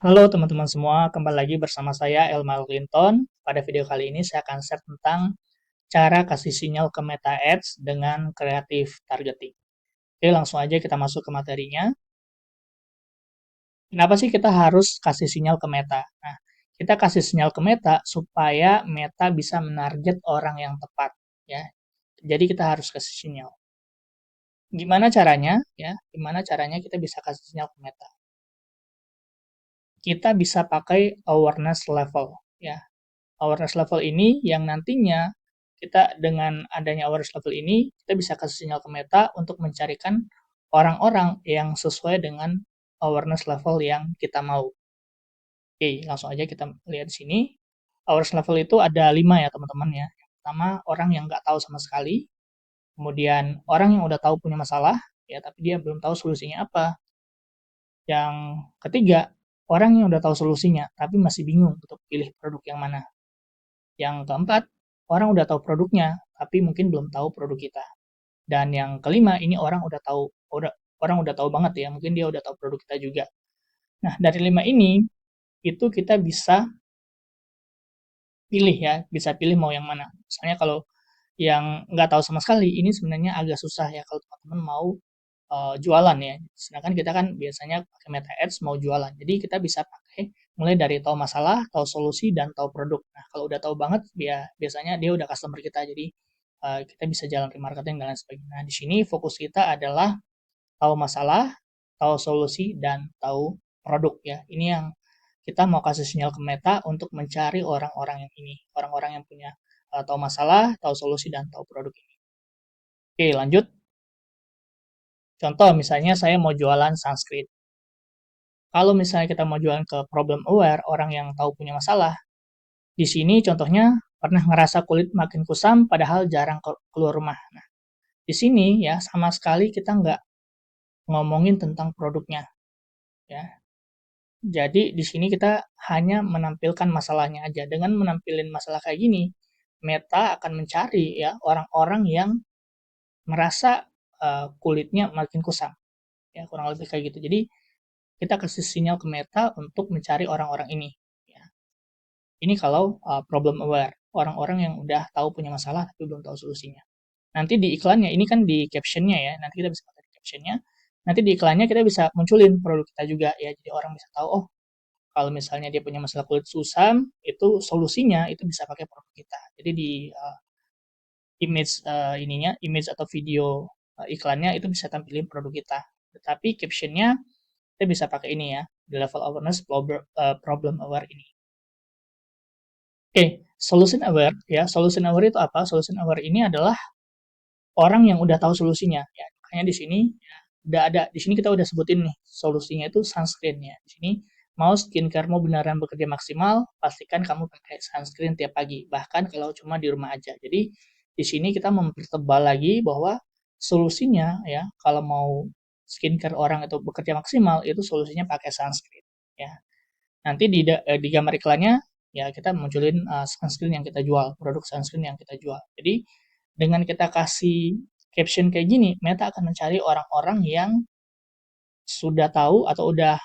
Halo teman-teman semua, kembali lagi bersama saya Elmar Clinton. Pada video kali ini saya akan share tentang cara kasih sinyal ke Meta Ads dengan creative targeting. Oke, langsung aja kita masuk ke materinya. Kenapa sih kita harus kasih sinyal ke Meta? Nah, kita kasih sinyal ke Meta supaya Meta bisa menarget orang yang tepat, ya. Jadi kita harus kasih sinyal. Gimana caranya? Ya, gimana caranya kita bisa kasih sinyal ke Meta? Kita bisa pakai awareness level, ya. Awareness level ini yang nantinya kita dengan adanya awareness level ini, kita bisa kasih sinyal ke Meta untuk mencarikan orang-orang yang sesuai dengan awareness level yang kita mau. Oke, langsung aja kita lihat di sini. Awareness level itu ada 5 ya teman-teman ya. Yang pertama, orang yang nggak tahu sama sekali. Kemudian, orang yang udah tahu punya masalah, ya tapi dia belum tahu solusinya apa. Yang ketiga, orang yang udah tahu solusinya, tapi masih bingung untuk pilih produk yang mana. Yang keempat, orang udah tahu produknya, tapi mungkin belum tahu produk kita. Dan yang kelima, ini orang udah tahu banget ya, mungkin dia udah tahu produk kita juga. Nah, dari lima ini itu kita bisa pilih ya, bisa pilih mau yang mana. Misalnya kalau yang nggak tahu sama sekali, ini sebenarnya agak susah ya kalau teman-teman mau jualan ya. Sedangkan kita kan biasanya pakai Meta Ads mau jualan. Jadi kita bisa pakai mulai dari tahu masalah, tahu solusi, dan tahu produk. Nah, kalau udah tahu banget, biasanya dia udah customer kita. Jadi kita bisa jalan remarketing dan lain sebagainya. Nah, di sini fokus kita adalah tahu masalah, tahu solusi, dan tahu produk ya. Ini yang kita mau kasih sinyal ke Meta untuk mencari orang-orang yang ini, orang-orang yang punya tahu masalah, tahu solusi, dan tahu produk ini. Oke, lanjut. Contoh, misalnya saya mau jualan sunscreen. Kalau misalnya kita mau jualan ke problem aware, orang yang tahu punya masalah, di sini contohnya pernah ngerasa kulit makin kusam padahal jarang keluar rumah. Nah, di sini ya sama sekali kita nggak ngomongin tentang produknya ya. Jadi di sini kita hanya menampilkan masalahnya aja. Dengan menampilkan masalah kayak gini, Meta akan mencari ya orang-orang yang merasa kulitnya makin kusam. Ya, kurang lebih kayak gitu. Jadi kita kasih sinyal ke Meta untuk mencari orang-orang ini. Ya. Ini kalau problem aware, orang-orang yang udah tahu punya masalah tapi belum tahu solusinya. Nanti di iklannya, ini kan di captionnya ya, nanti kita bisa pakai di captionnya. Nanti di iklannya kita bisa munculin produk kita juga ya, jadi orang bisa tahu, oh kalau misalnya dia punya masalah kulit susam, itu solusinya itu bisa pakai produk kita. Jadi di image atau video iklannya itu bisa tampilin produk kita. Tetapi captionnya kita bisa pakai ini ya, di level awareness problem aware ini. Oke, solution aware ya. Solution aware itu apa? Solution aware ini adalah orang yang udah tahu solusinya ya. Makanya di sini ya, udah ada di sini kita udah sebutin nih solusinya itu sunscreen ya. Di sini mau skincaremu beneran bekerja maksimal, pastikan kamu pakai sunscreen tiap pagi, bahkan kalau cuma di rumah aja. Jadi di sini kita mempertebal lagi bahwa solusinya ya kalau mau skincare orang itu bekerja maksimal itu solusinya pakai sunscreen ya. Nanti di gambar iklannya ya kita munculin sunscreen yang kita jual, produk sunscreen yang kita jual. Jadi dengan kita kasih caption kayak gini, Meta akan mencari orang-orang yang sudah tahu atau udah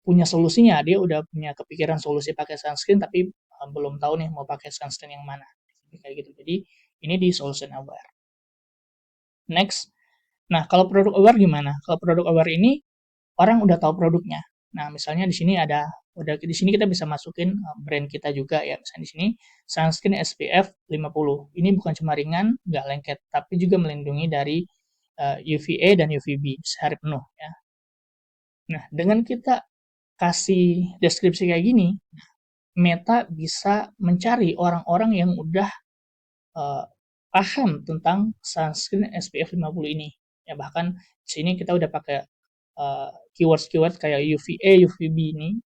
punya solusinya. Dia udah punya kepikiran solusi pakai sunscreen tapi belum tahu nih mau pakai sunscreen yang mana. Kayak gitu. Jadi ini di solution aware. Next. Nah, kalau produk aware gimana? Kalau produk aware ini orang udah tahu produknya. Nah, misalnya di sini udah di sini kita bisa masukin brand kita juga ya. Misalnya di sini sunscreen SPF 50. Ini bukan cuma ringan, nggak lengket, tapi juga melindungi dari UVA dan UVB sehari penuh ya. Nah, dengan kita kasih deskripsi kayak gini, Meta bisa mencari orang-orang yang udah uh, paham tentang sunscreen SPF 50 ini. Ya bahkan di sini kita udah pakai keyword-keyword kayak UVA, UVB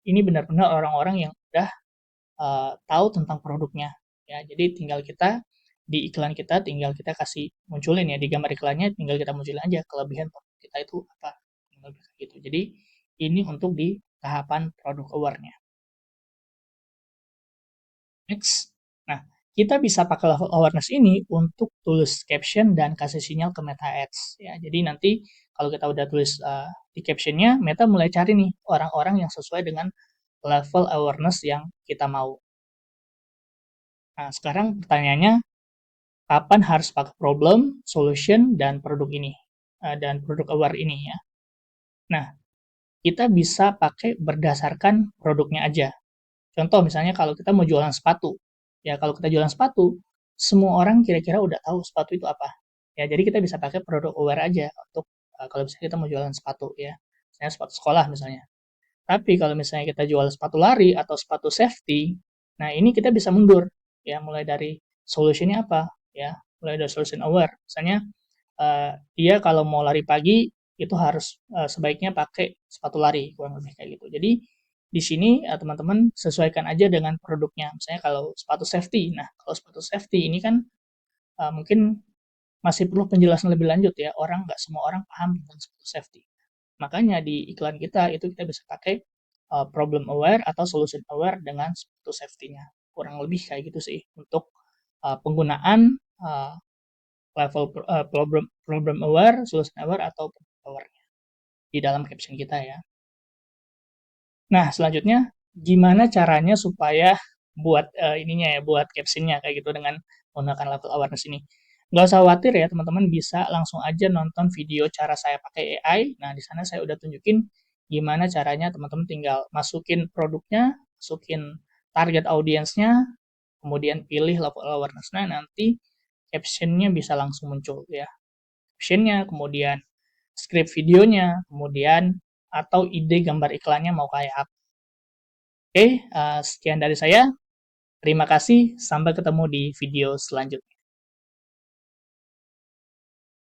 ini benar-benar orang-orang yang udah tahu tentang produknya. Ya, jadi tinggal kita di iklan kita tinggal kita kasih munculin ya di gambar iklannya tinggal kita munculin aja kelebihan produk kita itu apa. Tinggal gitu. Jadi ini untuk di tahapan produk aware-nya. Next. Nah, kita bisa pakai level awareness ini untuk tulis caption dan kasih sinyal ke Meta Ads. Ya, jadi nanti kalau kita udah tulis di captionnya, Meta mulai cari nih orang-orang yang sesuai dengan level awareness yang kita mau. Nah, sekarang pertanyaannya, kapan harus pakai problem, solution, dan produk ini? Dan produk aware ini ya. Nah, kita bisa pakai berdasarkan produknya aja. Contoh misalnya kalau kita mau jualan sepatu. Ya, kalau kita jualan sepatu, semua orang kira-kira udah tahu sepatu itu apa. Ya, jadi kita bisa pakai produk aware aja untuk kalau misalnya kita mau jualan sepatu ya. Misalnya sepatu sekolah misalnya. Tapi kalau misalnya kita jual sepatu lari atau sepatu safety, nah ini kita bisa mundur ya, mulai dari solutionnya apa ya, mulai dari solution aware. Misalnya dia kalau mau lari pagi itu harus sebaiknya pakai sepatu lari, kurang lebih kayak gitu. Jadi di sini teman-teman sesuaikan aja dengan produknya. Misalnya kalau sepatu safety, nah kalau sepatu safety ini kan mungkin masih perlu penjelasan lebih lanjut ya. Orang nggak semua orang paham tentang sepatu safety. Makanya di iklan kita itu kita bisa pakai problem aware atau solution aware dengan sepatu safety-nya. Kurang lebih kayak gitu sih untuk penggunaan level problem aware, solution aware atau aware di dalam caption kita ya. Nah, selanjutnya gimana caranya supaya buat ininya ya, buat captionnya kayak gitu dengan menggunakan level awareness ini. Nggak usah khawatir ya teman-teman, bisa langsung aja nonton video cara saya pakai AI. Nah, di sana saya udah tunjukin gimana caranya teman-teman tinggal masukin produknya, masukin target audiensnya, kemudian pilih level awareness. Nah, nanti captionnya bisa langsung muncul ya. Captionnya, kemudian script videonya, kemudian atau ide gambar iklannya mau kayak apa. Oke, sekian dari saya. Terima kasih, sampai ketemu di video selanjutnya.